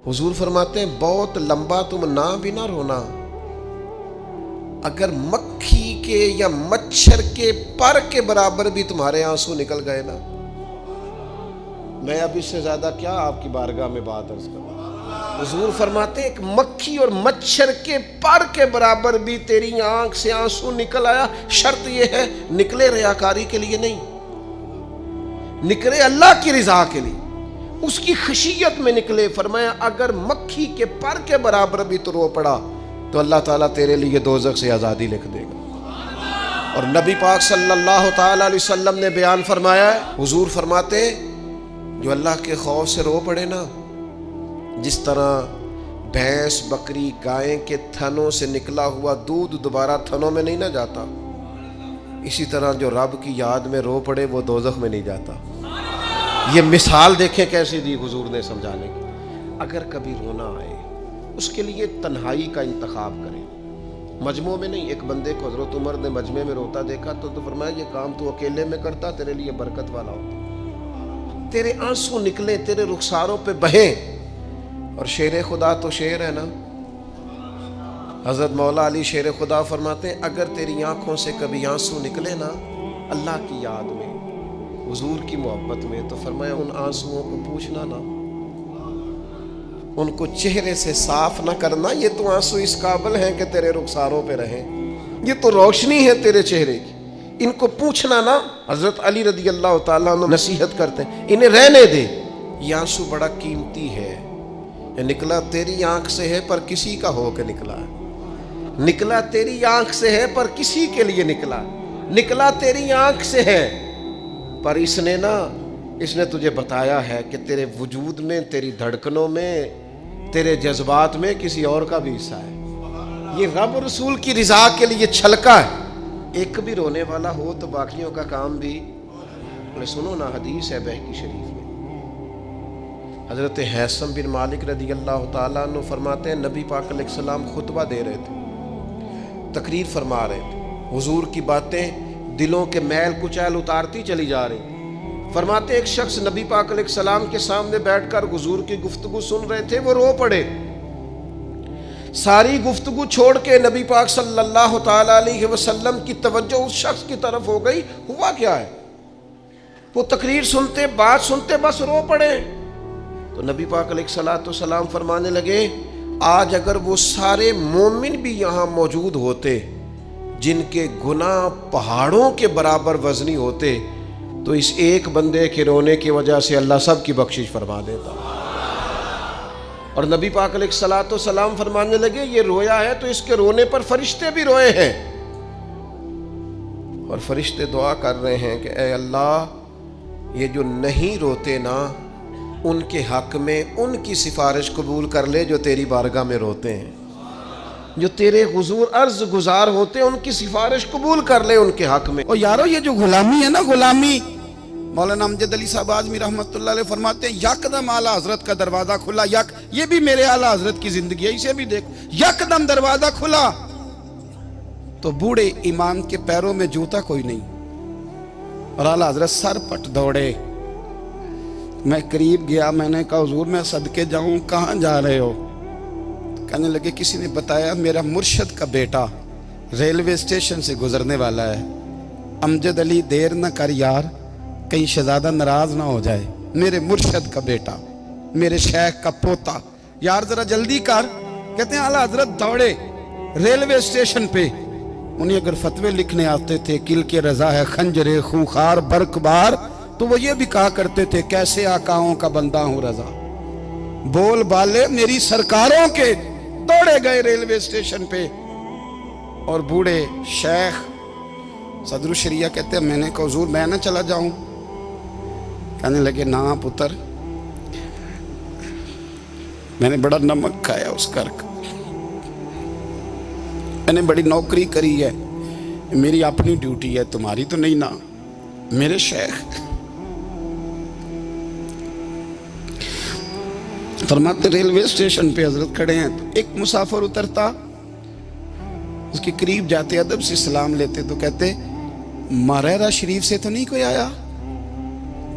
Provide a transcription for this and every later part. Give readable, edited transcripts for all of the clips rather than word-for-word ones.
حضور فرماتے ہیں بہت لمبا تم نہ بھی نہ رونا، اگر مکھی کے یا مچھر کے پر کے برابر بھی تمہارے آنسو نکل گئے نا، میں اب اس سے زیادہ کیا آپ کی بارگاہ میں بات عرض کروں۔ حضور فرماتے ہیں ایک مکھی اور مچھر کے پر کے برابر بھی تیری آنکھ سے آنسو نکل آیا، شرط یہ ہے نکلے ریاکاری کے لیے نہیں، نکلے اللہ کی رضا کے لیے، اس کی خشیت میں نکلے۔ فرمایا اگر مکھی کے پر کے برابر بھی تو رو پڑا تو اللہ تعالیٰ تیرے لیے دوزخ سے آزادی لکھ دے گا۔ اور نبی پاک صلی اللہ تعالیٰ علیہ وسلم نے بیان فرمایا ہے، حضور فرماتے جو اللہ کے خوف سے رو پڑے نا، جس طرح بھینس بکری گائیں کے تھنوں سے نکلا ہوا دودھ دوبارہ تھنوں میں نہیں نہ جاتا، اسی طرح جو رب کی یاد میں رو پڑے وہ دوزخ میں نہیں جاتا۔ یہ مثال دیکھیں کیسی دی حضور نے سمجھانے کی۔ اگر کبھی رونا آئے اس کے لیے تنہائی کا انتخاب کریں، مجمع میں نہیں۔ ایک بندے کو حضرت عمر نے مجمع میں روتا دیکھا تو فرمایا یہ کام تو اکیلے میں کرتا تیرے لیے برکت والا ہوتا، تیرے آنسو نکلے، تیرے رخساروں پہ بہیں۔ اور شیر خدا تو شیر ہے نا، حضرت مولا علی شیر خدا فرماتے ہیں اگر تیری آنکھوں سے کبھی آنسو نکلے نا اللہ کی یاد میں، حضور کی محبت میں، تو فرمایا ان آنسوؤں کو پوچھنا نا، ان کو چہرے سے صاف نہ کرنا، یہ تو آنسو اس قابل ہیں کہ تیرے رخساروں پہ رہیں، یہ تو روشنی ہے تیرے چہرے کی، ان کو پوچھنا نا۔ حضرت علی رضی اللہ تعالیٰ عنہ نصیحت کرتے ہیں انہیں رہنے دے، یہ آنسو بڑا قیمتی ہے، یہ نکلا تیری آنکھ سے ہے پر کسی کا ہو کے نکلا ہے، نکلا تیری آنکھ سے ہے پر کسی کے لیے نکلا، نکلا تیری آنکھ سے ہے پر اس نے تجھے بتایا ہے کہ تیرے وجود میں، تیری دھڑکنوں میں، تیرے جذبات میں کسی اور کا بھی حصہ ہے۔ یہ رب رسول کی رضا کے لیے چھلکا ہے۔ ایک بھی رونے والا ہو تو باقیوں کا کام بھی سنو نا، حدیث ہے بہقی شریف میں، حضرت حیثم بن مالک رضی اللہ تعالیٰ عنہ فرماتے ہیں نبی پاک علیہ السلام خطبہ دے رہے تھے، تقریر فرما رہے تھے، حضور کی باتیں دلوں کے میل کچیل اتارتی چلی جا رہی۔ فرماتے ایک شخص نبی پاک علیہ السلام کے سامنے بیٹھ کر حضور کی گفتگو سن رہے تھے، وہ رو پڑے، ساری گفتگو چھوڑ کے نبی پاک صلی اللہ تعالیٰ علیہ وسلم کی توجہ اس شخص کی طرف ہو گئی۔ ہوا کیا ہے؟ وہ تقریر سنتے، بات سنتے بس رو پڑے۔ تو نبی پاک علیہ السلام فرمانے لگے آج اگر وہ سارے مومن بھی یہاں موجود ہوتے جن کے گناہ پہاڑوں کے برابر وزنی ہوتے تو اس ایک بندے کے رونے کی وجہ سے اللہ سب کی بخشش فرما دیتا۔ اور نبی پاک علیہ السلام فرمانے لگے یہ رویا ہے تو اس کے رونے پر فرشتے بھی روئے ہیں، اور فرشتے دعا کر رہے ہیں کہ اے اللہ یہ جو نہیں روتے نا ان کے حق میں ان کی سفارش قبول کر لے جو تیری بارگاہ میں روتے ہیں، جو تیرے حضور عرض گزار ہوتے ہیں ان کی سفارش قبول کر لے ان کے حق میں۔ اور یارو یہ جو غلامی ہے نا، غلامی، مولانا امجد علی صاحب اعظمی رحمت اللہ علیہ فرماتے ہیں یکدم اعلیٰ حضرت کا دروازہ کھلا، یہ بھی میرے اعلیٰ حضرت کی زندگی ہے، اسے بھی دیکھو، یکدم دروازہ کھلا تو بوڑھے امام کے پیروں میں جوتا کوئی نہیں، اور اعلیٰ حضرت سر پٹ دوڑے۔ میں قریب گیا، میں نے کہا حضور میں صدقے جاؤں، کہاں جا رہے ہو؟ کہنے لگے کسی نے بتایا میرا مرشد کا بیٹا ریلوے اسٹیشن سے گزرنے والا ہے، امجد علی دیر نہ کر یار، کہیں شہزادہ ناراض نہ ہو جائے، میرے مرشد کا بیٹا، میرے شیخ کا پوتا، یار ذرا جلدی کر۔ کہتے ہیں اعلیٰ حضرت دوڑے ریلوے اسٹیشن پہ، انہیں اگر فتوے لکھنے آتے تھے کل کے رضا ہے خنجر خونخوار برق بار، تو وہ یہ بھی کہا کرتے تھے کیسے آقاؤں کا بندہ ہوں رضا، بول بالے میری سرکاروں کے۔ دوڑے گئے ریلوے اسٹیشن پہ، اور بوڑھے شیخ صدر الشریعہ کہتے ہیں میں نے کہا حضور میں نہ چلا جاؤں؟ کہنے لگے نا پتر، میں نے بڑا نمک کھایا اس گھر کا، میں نے بڑی نوکری کری ہے، میری اپنی ڈیوٹی ہے، تمہاری تو نہیں نا۔ میرے شیخ فرماتے ریلوے اسٹیشن پہ حضرت کھڑے ہیں تو ایک مسافر اترتا، اس کے قریب جاتے ادب سے سلام لیتے تو کہتے ماریرا شریف سے تو نہیں کوئی آیا؟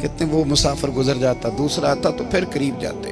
کہتے وہ مسافر گزر جاتا، دوسرا آتا تو پھر قریب جاتے،